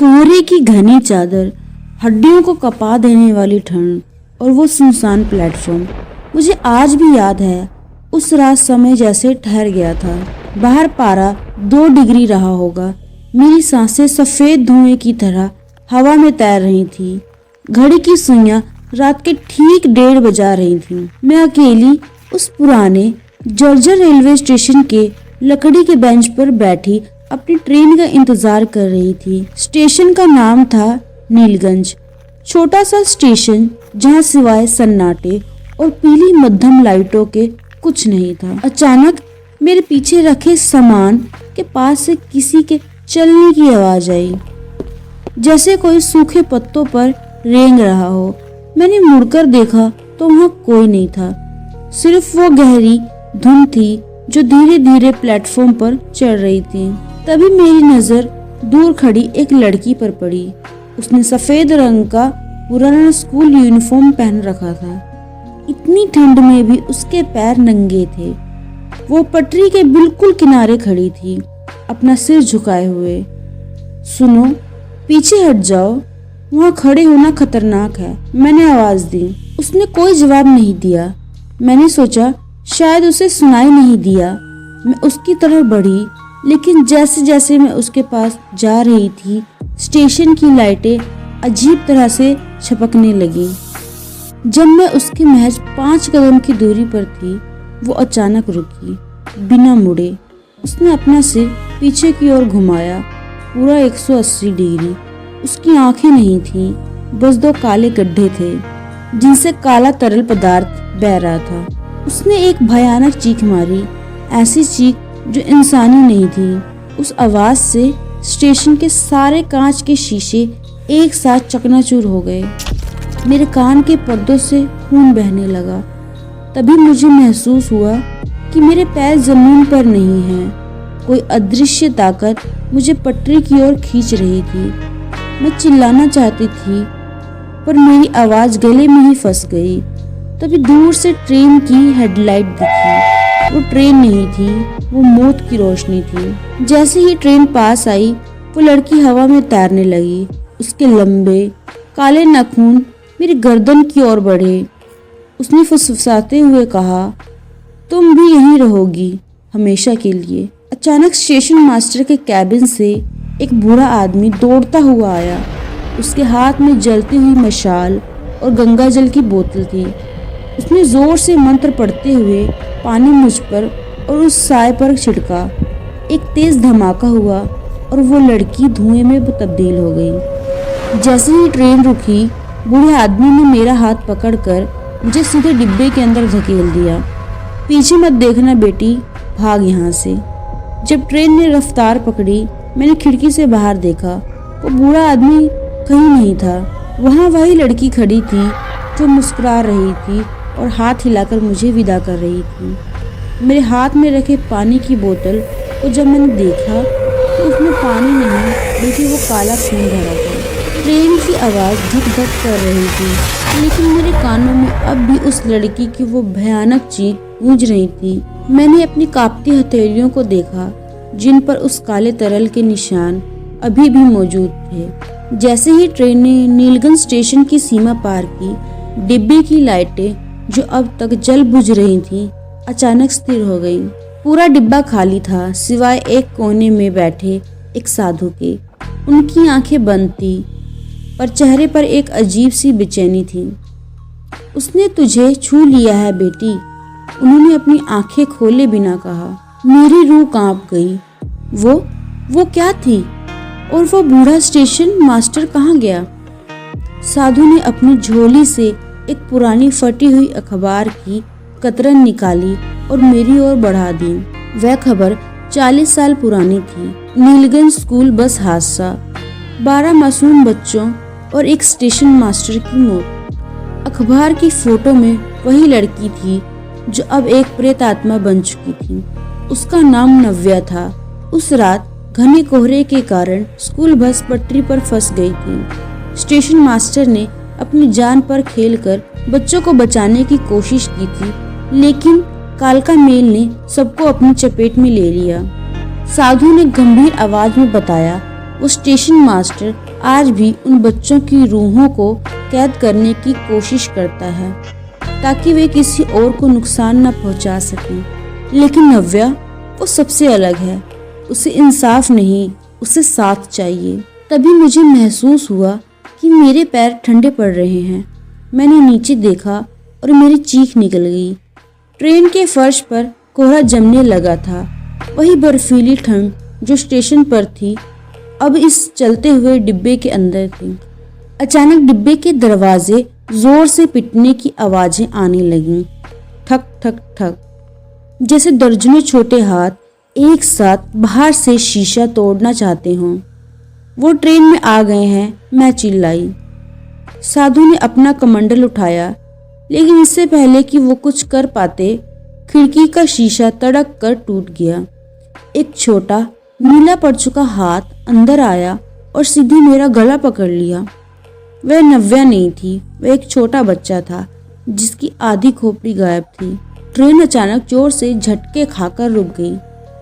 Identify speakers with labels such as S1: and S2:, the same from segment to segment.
S1: कोहरे की घनी चादर, हड्डियों को कपा देने वाली ठंड और वो सुनसान प्लेटफॉर्म। मुझे आज भी याद है, उस रात समय जैसे ठहर गया था। बाहर पारा 2 डिग्री रहा होगा। मेरी सांसें सफेद धुएं की तरह हवा में तैर रही थी। घड़ी की सुइयां रात के ठीक 1:30 बजा रही थीं। मैं अकेली उस पुराने जर्जर रेलवे स्टेशन के लकड़ी के बेंच पर बैठी अपनी ट्रेन का इंतजार कर रही थी। स्टेशन का नाम था नीलगंज। छोटा सा स्टेशन जहां सिवाय सन्नाटे और पीली मध्यम लाइटों के कुछ नहीं था। अचानक मेरे पीछे रखे सामान के पास से किसी के चलने की आवाज आई, जैसे कोई सूखे पत्तों पर रेंग रहा हो। मैंने मुड़कर देखा तो वहां कोई नहीं था, सिर्फ वो गहरी धुंध थी जो धीरे धीरे प्लेटफॉर्म पर चढ़ रही थी। तभी मेरी नजर दूर खड़ी एक लड़की पर पड़ी। उसने सफेद रंग का पुराना स्कूल यूनिफॉर्म पहन रखा था। इतनी ठंड में भी उसके पैर नंगे थे। वो पटरी के बिल्कुल किनारे खड़ी थी, अपना सिर झुकाए हुए। सुनो, पीछे हट जाओ, वहाँ खड़े होना खतरनाक है, मैंने आवाज दी। उसने कोई जवाब नहीं दिया। मैंने सोचा शायद उसे सुनाई नहीं दिया। मैं उसकी तरफ बढ़ी, लेकिन जैसे जैसे मैं उसके पास जा रही थी, स्टेशन की लाइटें अजीब तरह से छपकने लगी। जब मैं उसके महज 5 कदम की दूरी पर थी, वो अचानक रुकी, बिना मुड़े। उसने अपना सिर पीछे की ओर घुमाया, पूरा 180 डिग्री। उसकी आंखें नहीं थीं, बस 2 काले गड्ढे थे जिनसे काला तरल पदार्थ बह रहा था। उसने एक भयानक चीख मारी, ऐसी चीख जो इंसानी नहीं थी। उस आवाज से स्टेशन के सारे कांच के शीशे एक साथ चकनाचूर हो गए। मेरे कान के पर्दों से खून बहने लगा। तभी मुझे महसूस हुआ कि मेरे पैर जमीन पर नहीं हैं। कोई अदृश्य ताकत मुझे पटरी की ओर खींच रही थी। मैं चिल्लाना चाहती थी, पर मेरी आवाज गले में ही फंस गई। तभी दूर से ट्रेन की हेडलाइट दिखी। वो ट्रेन नहीं थी, वो मौत की रोशनी थी। जैसे ही ट्रेन पास आई, वो लड़की हवा में तैरने लगी। उसके लंबे काले नाखून मेरी गर्दन की ओर बढ़े। उसने फुसफुसाते हुए कहा, तुम भी यहीं रहोगी हमेशा के लिए। अचानक स्टेशन मास्टर के कैबिन से एक बूढ़ा आदमी दौड़ता हुआ आया। उसके हाथ में जलती हुई मशाल और गंगा जल की बोतल थी। उसने जोर से मंत्र पढ़ते हुए पानी मुझ पर और उस साए पर छिड़का। एक तेज धमाका हुआ और वो लड़की धुएं में तब्दील हो गई। जैसे ही ट्रेन रुकी, बूढ़े आदमी ने मेरा हाथ पकड़कर मुझे सीधे डिब्बे के अंदर धकेल दिया। पीछे मत देखना बेटी, भाग यहाँ से। जब ट्रेन ने रफ्तार पकड़ी, मैंने खिड़की से बाहर देखा। वो बूढ़ा आदमी कहीं नहीं था। वहाँ वही लड़की खड़ी थी जो मुस्कुरा रही थी और हाथ हिलाकर मुझे विदा कर रही थी। मेरे हाथ में रखे पानी की बोतल को जब मैंने देखा तो उसमें पानी नहीं बल्कि वो काला खून भरा था। ट्रेन की आवाज़ धक धक कर रही थी, लेकिन मेरे कानों में अब भी उस लड़की की वो भयानक चीख गूंज रही थी। मैंने अपनी कांपती हथेलियों को देखा, जिन पर उस काले तरल के निशान अभी भी मौजूद थे। जैसे ही ट्रेन ने नीलगंज स्टेशन की सीमा पार की, डिब्बे की लाइटें जो अब तक जल बुझ रही थीं, अचानक स्थिर हो गईं। पूरा डिब्बा खाली था, सिवाय एक कोने में बैठे एक साधु के। उनकी आंखें बंद थी, पर चेहरे पर एक अजीब सी बेचैनी थी। उसने तुझे छू लिया है बेटी, उन्होंने अपनी आंखें खोले बिना कहा। मेरी रूह कांप गई। वो क्या थी? और वो बूढ़ा स्टेशन मास्टर कहाँ गया? साधु ने अपनी झोली से एक पुरानी फटी हुई अखबार की कतरन निकाली और मेरी ओर बढ़ा दी। वह खबर 40 साल पुरानी थी। नीलगंज स्कूल बस हादसा, 12 मासूम बच्चों और एक स्टेशन मास्टर की मौत। अखबार की फोटो में वही लड़की थी जो अब एक प्रेत आत्मा बन चुकी थी। उसका नाम नव्या था। उस रात घने कोहरे के कारण स्कूल बस पटरी पर फंस गई थी। स्टेशन मास्टर ने अपनी जान पर खेलकर बच्चों को बचाने की कोशिश की थी, लेकिन कालका मेल ने सबको अपनी चपेट में ले लिया। साधु ने गंभीर आवाज में बताया, वो स्टेशन मास्टर आज भी उन बच्चों की रूहों को कैद करने की कोशिश करता है ताकि वे किसी और को नुकसान न पहुंचा सकें। लेकिन नव्या वो सबसे अलग है। उसे इंसाफ नहीं, उसे साथ चाहिए। तभी मुझे महसूस हुआ कि मेरे पैर ठंडे पड़ रहे हैं। मैंने नीचे देखा और मेरी चीख निकल गई। ट्रेन के फर्श पर कोहरा जमने लगा था। वही बर्फीली ठंड जो स्टेशन पर थी अब इस चलते हुए डिब्बे के अंदर थी। अचानक डिब्बे के दरवाजे जोर से पिटने की आवाजें आने लगीं। ठक ठक ठक, जैसे दर्जनों छोटे हाथ एक साथ बाहर से शीशा तोड़ना चाहते हों। वो ट्रेन में आ गए हैं, मैं चिल्लाई। साधु ने अपना कमंडल उठाया, लेकिन इससे पहले कि वो कुछ कर पाते खिड़की का शीशा तड़क कर टूट गया। एक छोटा नीला पड़ चुका हाथ अंदर आया और सीधे मेरा गला पकड़ लिया। वह नव्या नहीं थी, वह एक छोटा बच्चा था जिसकी आधी खोपड़ी गायब थी। ट्रेन अचानक जोर से झटके खाकर रुक गई।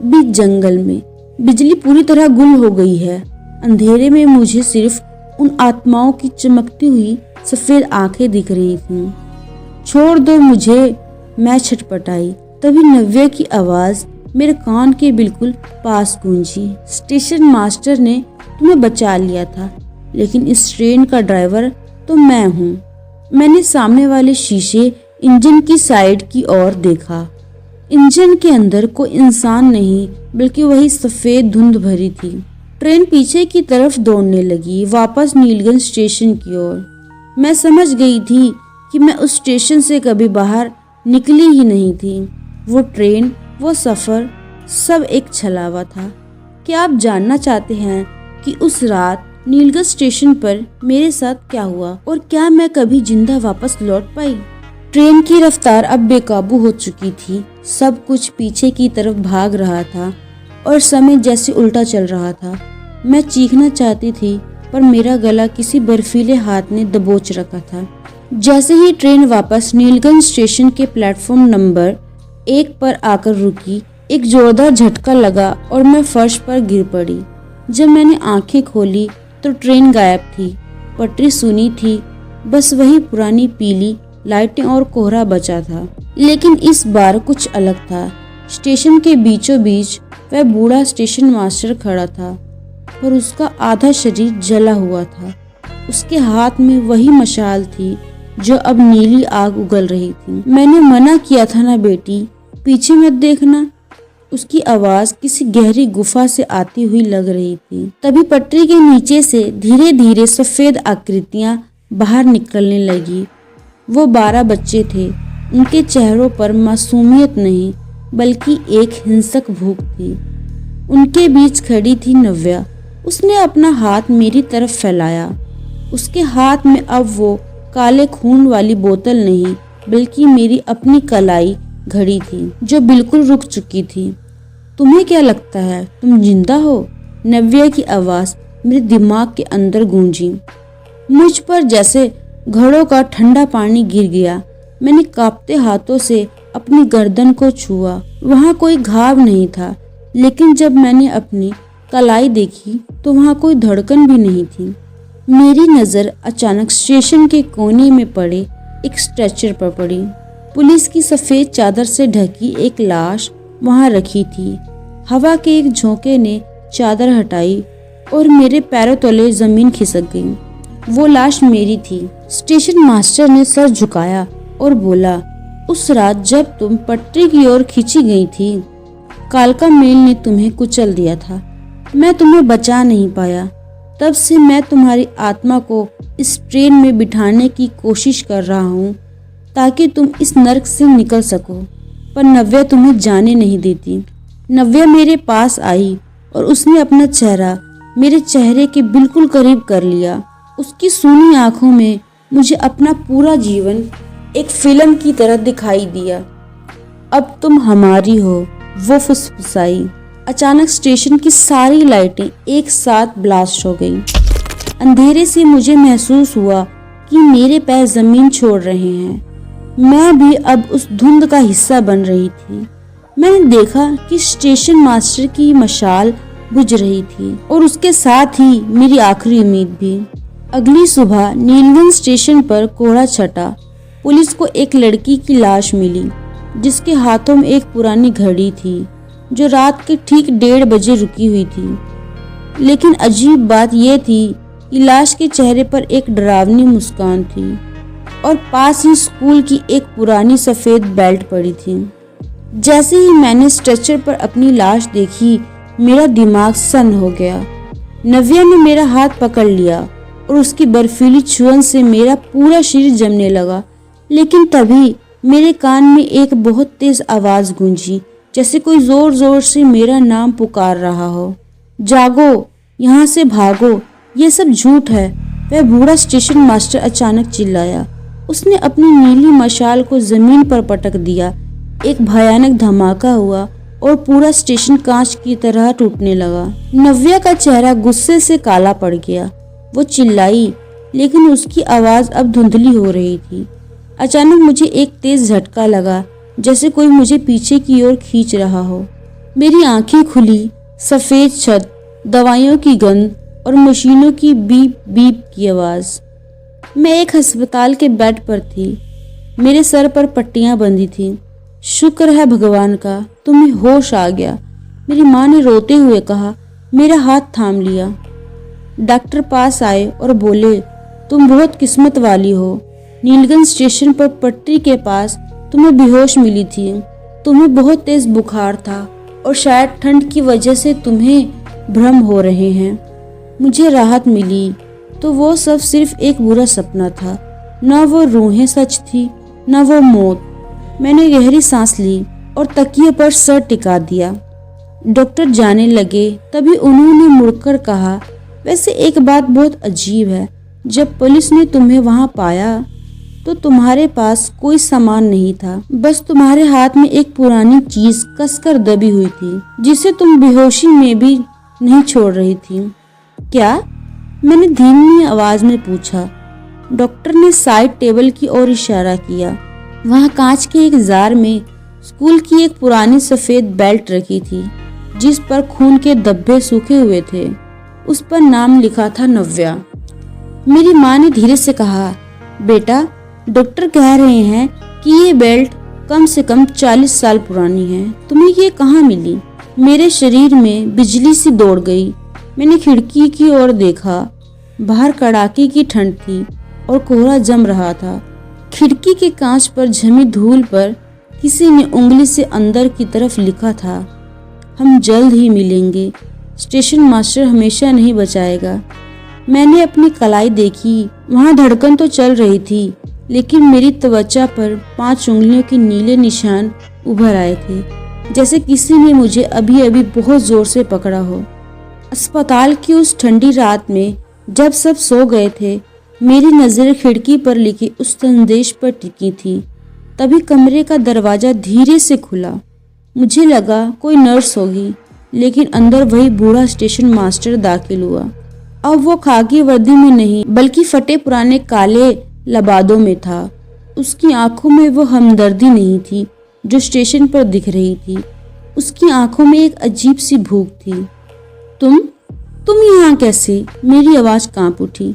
S1: बीच जंगल में बिजली पूरी तरह गुल हो गई है। अंधेरे में मुझे सिर्फ उन आत्माओं की चमकती हुई सफेद आंखें दिख रही थीं। छोड़ दो मुझे, मैं छटपटाई। तभी नव्या की आवाज मेरे कान के बिल्कुल पास गूंजी। स्टेशन मास्टर ने तुम्हें बचा लिया था, लेकिन इस ट्रेन का ड्राइवर तो मैं हूँ। मैंने सामने वाले शीशे इंजन की साइड की ओर देखा। इंजन के अंदर कोई इंसान नहीं, बल्कि वही सफेद धुंध भरी थी। ट्रेन पीछे की तरफ दौड़ने लगी, वापस नीलगंज स्टेशन की ओर। मैं समझ गई थी कि मैं उस स्टेशन से कभी बाहर निकली ही नहीं थी। वो ट्रेन, वो सफर, सब एक छलावा था। क्या आप जानना चाहते हैं कि उस रात नीलगंज स्टेशन पर मेरे साथ क्या हुआ और क्या मैं कभी जिंदा वापस लौट पाई? ट्रेन की रफ्तार अब बेकाबू हो चुकी थी। सब कुछ पीछे की तरफ भाग रहा था और समय जैसे उल्टा चल रहा था। मैं चीखना चाहती थी, पर मेरा गला किसी बर्फीले हाथ ने दबोच रखा था। जैसे ही ट्रेन वापस नीलगंज स्टेशन के प्लेटफॉर्म नंबर 1 पर आकर रुकी, एक जोरदार झटका लगा और मैं फर्श पर गिर पड़ी। जब मैंने आंखें खोली तो ट्रेन गायब थी। पटरी सुनी थी, बस वही पुरानी पीली लाइटें और कोहरा बचा था। लेकिन इस बार कुछ अलग था। स्टेशन के बीचों बीच वह बूढ़ा स्टेशन मास्टर खड़ा था, पर उसका आधा शरीर जला हुआ था। उसके हाथ में वही मशाल थी जो अब नीली आग उगल रही थी। मैंने मना किया था ना बेटी, पीछे मत देखना। उसकी आवाज किसी गहरी गुफा से आती हुई लग रही थी। तभी पटरी के नीचे से धीरे धीरे सफेद आकृतियां बाहर निकलने लगी। वो 12 बच्चे थे। उनके चेहरों पर मासूमियत नहीं, बल्कि एक हिंसक भूख थी। उनके बीच खड़ी थी नव्या। उसने अपना हाथ मेरी तरफ फैलाया। उसके हाथ में अब वो काले खून वाली बोतल नहीं, बल्कि मेरी अपनी कलाई घड़ी थी, जो बिल्कुल रुक चुकी थी। तुम्हें क्या लगता है तुम जिंदा हो? नव्या की आवाज मेरे दिमाग के अंदर गूंजी। मुझ पर जैसे घड़ों का ठंडा पानी गिर गया। मैंने कांपते हाथों से अपनी गर्दन को छुआ। वहां कोई घाव नहीं था, लेकिन जब मैंने अपनी कलाई देखी तो वहां कोई धड़कन भी नहीं थी। मेरी नजर अचानक स्टेशन के कोने में पड़े एक स्ट्रेचर पर पड़ी। पुलिस की सफेद चादर से ढकी एक लाश वहां रखी थी। हवा के एक झोंके ने चादर हटाई और मेरे पैरों तले जमीन खिसक गई। वो लाश मेरी थी। स्टेशन मास्टर ने सर झुकाया और बोला, उस रात जब तुम पटरी की ओर खींची गई थी, कालका मेल ने तुम्हें कुचल दिया था। मैं तुम्हें बचा नहीं पाया। तब से मैं तुम्हारी आत्मा को इस ट्रेन में बिठाने की कोशिश कर रहा हूँ, ताकि तुम इस नर्क से निकल सको। पर नव्या तुम्हें जाने नहीं देती। नव्या मेरे पास आई और उसने अपना चेहरा मेरे चेहरे के बिल्कुल करीब कर लिया। उसकी सूनी आंखों में मुझे अपना पूरा जीवन एक फिल्म की तरह दिखाई दिया। अब तुम हमारी हो, वो फुसफुसाई। अचानक स्टेशन की सारी लाइटें एक साथ ब्लास्ट हो गईं। अंधेरे से मुझे महसूस हुआ कि मेरे पैर जमीन छोड़ रहे हैं। मैं भी अब उस धुंध का हिस्सा बन रही थी। मैंने देखा कि स्टेशन मास्टर की मशाल बुझ रही थी और उसके साथ ही मेरी आखिरी उम्मीद भी। अगली सुबह नीलगंज स्टेशन पर कोहरा छटा। पुलिस को एक लड़की की लाश मिली जिसके हाथों में एक पुरानी घड़ी थी जो रात के ठीक 1:30 बजे रुकी हुई थी। लेकिन अजीब बात यह थी कि लाश के चेहरे पर एक डरावनी मुस्कान थी और पास ही स्कूल की एक पुरानी सफेद बेल्ट पड़ी थी। जैसे ही मैंने स्ट्रेचर पर अपनी लाश देखी, मेरा दिमाग सन्न हो गया। नव्या ने मेरा हाथ पकड़ लिया और उसकी बर्फीली छुअन से मेरा पूरा शरीर जमने लगा। लेकिन तभी मेरे कान में एक बहुत तेज आवाज गूंजी, जैसे कोई जोर जोर से मेरा नाम पुकार रहा हो। जागो, यहाँ से भागो, ये सब झूठ है। वह बूढ़ा स्टेशन मास्टर अचानक चिल्लाया। उसने अपनी नीली मशाल को जमीन पर पटक दिया। एक भयानक धमाका हुआ और पूरा स्टेशन कांच की तरह टूटने लगा। नव्या का चेहरा गुस्से से काला पड़ गया। वो चिल्लाई, लेकिन उसकी आवाज अब धुंधली हो रही थी। अचानक मुझे एक तेज झटका लगा, जैसे कोई मुझे पीछे की ओर खींच रहा हो। मेरी आंखें खुली। सफेद छत, दवाइयों की गंध और मशीनों की बीप बीप की आवाज। मैं एक अस्पताल के बेड पर थी। मेरे सर पर पट्टियां बंधी थीं। शुक्र है भगवान का, तुम्हें होश आ गया, मेरी माँ ने रोते हुए कहा। मेरा हाथ थाम लिया। डॉक्टर पास आए और बोले, तुम बहुत किस्मत वाली हो। नीलगंज स्टेशन पर पटरी के पास तुम्हें बेहोश मिली थी। तुम्हें बहुत तेज बुखार था और शायद ठंड की वजह से तुम्हें भ्रम हो रहे हैं। मुझे राहत मिली तो वो सब सिर्फ एक बुरा सपना था। न वो रूहें सच थी, न वो मौत। मैंने गहरी सांस ली और तकिए पर सर टिका दिया। डॉक्टर जाने लगे, तभी उन्होंने मुड़कर कहा, वैसे एक बात बहुत अजीब है। जब पुलिस ने तुम्हें वहां पाया तो तुम्हारे पास कोई सामान नहीं था, बस तुम्हारे हाथ में एक पुरानी चीज कसकर दबी हुई थी जिसे तुम बेहोशी में भी नहीं छोड़ रही थी। क्या? मैंने धीमी आवाज में पूछा। डॉक्टर ने साइड टेबल की ओर इशारा किया। वहां कांच के एक जार में स्कूल की एक पुरानी सफेद बेल्ट रखी थी जिस पर खून के धब्बे सूखे हुए थे। उस पर नाम लिखा था नव्या। मेरी माँ ने धीरे से कहा, बेटा, डॉक्टर कह रहे हैं कि ये बेल्ट कम से कम 40 साल पुरानी है। तुम्हें ये कहाँ मिली? मेरे शरीर में बिजली सी दौड़ गई। मैंने खिड़की की ओर देखा। बाहर कड़ाके की ठंड थी और कोहरा जम रहा था। खिड़की के कांच पर जमी धूल पर किसी ने उंगली से अंदर की तरफ लिखा था, हम जल्द ही मिलेंगे। स्टेशन मास्टर हमेशा नहीं बचाएगा। मैंने अपनी कलाई देखी। वहां धड़कन तो चल रही थी, लेकिन मेरी त्वचा पर 5 उंगलियों के नीले निशान उभर आए थे, जैसे किसी ने मुझे अभी अभी बहुत जोर से पकड़ा हो। अस्पताल की उस ठंडी रात में जब सब सो गए थे, मेरी नजर खिड़की पर लिखे उस संदेश पर टिकी थी। तभी कमरे का दरवाजा धीरे से खुला। मुझे लगा कोई नर्स होगी, लेकिन अंदर वही बूढ़ा स्टेशन मास्टर दाखिल हुआ। अब वो खाकी वर्दी में नहीं, बल्कि फटे पुराने काले लबादों में था। उसकी आंखों में वो हमदर्दी नहीं थी जो स्टेशन पर दिख रही थी। उसकी आंखों में एक अजीब सी भूख थी। तुम यहाँ कैसे? मेरी आवाज कांप उठी।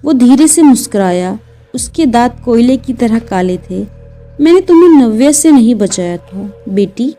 S1: वो धीरे से मुस्कुराया। उसके दांत कोयले की तरह काले थे। मैंने तुम्हें नव्या से नहीं बचाया था बेटी,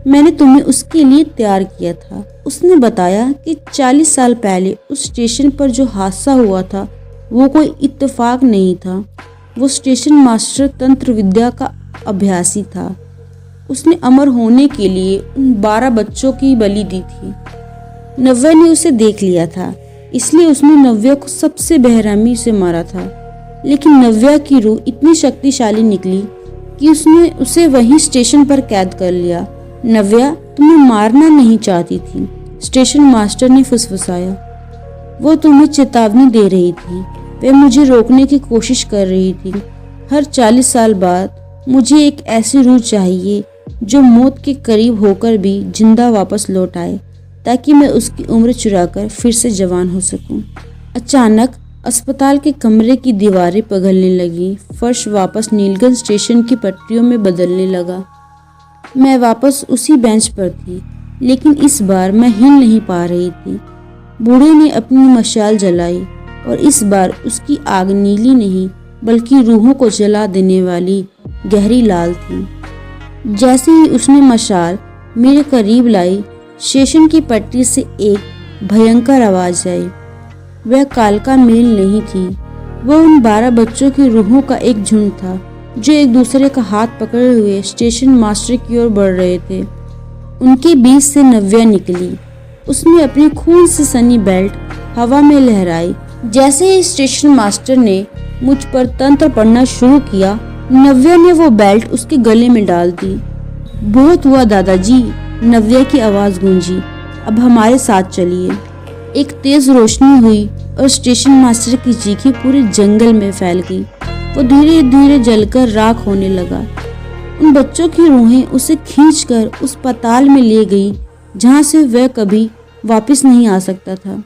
S1: मैंने तुम्हें उसके लिए तैयार किया था। उसने बताया कि 40 साल पहले उस स्टेशन पर जो हादसा हुआ था वो कोई इत्तेफाक नहीं था। वो स्टेशन मास्टर तंत्र विद्या का अभ्यासी था। उसने अमर होने के लिए उन 12 बच्चों की बलि दी थी। नव्या ने उसे देख लिया था, इसलिए उसने नव्या को सबसे बेरहमी से मारा था। लेकिन नव्या की रूह इतनी शक्तिशाली निकली कि उसने उसे वहीं स्टेशन पर कैद कर लिया। नव्या तुम्हें मारना नहीं चाहती थी, स्टेशन मास्टर ने फुसफुसाया। वो तुम्हें चेतावनी दे रही थी। वह मुझे रोकने की कोशिश कर रही थी। हर 40 साल बाद मुझे एक ऐसी रूह चाहिए जो मौत के करीब होकर भी जिंदा वापस लौट आए, ताकि मैं उसकी उम्र चुराकर फिर से जवान हो सकूं। अचानक अस्पताल के कमरे की दीवारें पिघलने लगी। फर्श वापस नीलगंज स्टेशन की पटरियों में बदलने लगा। मैं वापस उसी बेंच पर थी, लेकिन इस बार मैं हिल नहीं पा रही थी। बूढ़े ने अपनी मशाल जलाई और इस बार उसकी आग नीली नहीं बल्कि रूहों को जला देने वाली गहरी लाल थी। जैसे ही उसने मशाल मेरे करीब लाई, स्टेशन की पटरी से एक भयंकर आवाज आई। वह कालका मेल नहीं थी, वह उन 12 बच्चों की रूहों का एक झुंड था जो एक दूसरे का हाथ पकड़े हुए स्टेशन मास्टर की ओर बढ़ रहे थे। उनके बीच से नव्या निकली। उसने अपनी खून से सनी बेल्ट हवा में लहराई। जैसे ही स्टेशन मास्टर ने मुझ पर तंत्र पढ़ना शुरू किया, नव्या ने वो बेल्ट उसके गले में डाल दी। बहुत हुआ दादाजी, नव्या की आवाज गूंजी। अब हमारे साथ चलिए। एक तेज रोशनी हुई और स्टेशन मास्टर की चीखें पूरे जंगल में फैल गई। वो धीरे धीरे जलकर राख होने लगा। उन बच्चों की रूहें उसे खींचकर उस पाताल में ले गई जहां से वह कभी वापस नहीं आ सकता था।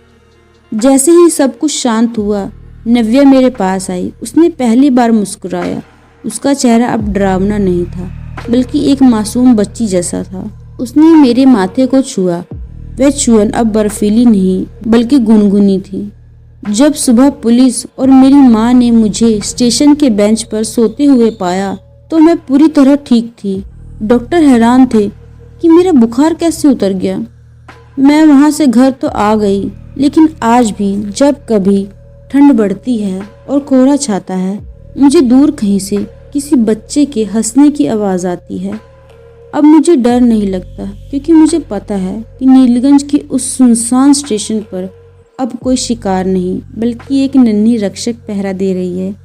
S1: जैसे ही सब कुछ शांत हुआ, नव्या मेरे पास आई। उसने पहली बार मुस्कुराया। उसका चेहरा अब डरावना नहीं था बल्कि एक मासूम बच्ची जैसा था। उसने मेरे माथे को छुआ। वह छुअन अब बर्फीली नहीं बल्कि गुनगुनी थी। जब सुबह पुलिस और मेरी माँ ने मुझे स्टेशन के बेंच पर सोते हुए पाया तो मैं पूरी तरह ठीक थी। डॉक्टर हैरान थे कि मेरा बुखार कैसे उतर गया। मैं वहाँ से घर तो आ गई, लेकिन आज भी जब कभी ठंड बढ़ती है और कोहरा छाता है, मुझे दूर कहीं से किसी बच्चे के हंसने की आवाज़ आती है। अब मुझे डर नहीं लगता क्योंकि मुझे पता है कि नीलगंज के उस सुनसान स्टेशन पर अब कोई शिकार नहीं बल्कि एक नन्ही रक्षक पहरा दे रही है।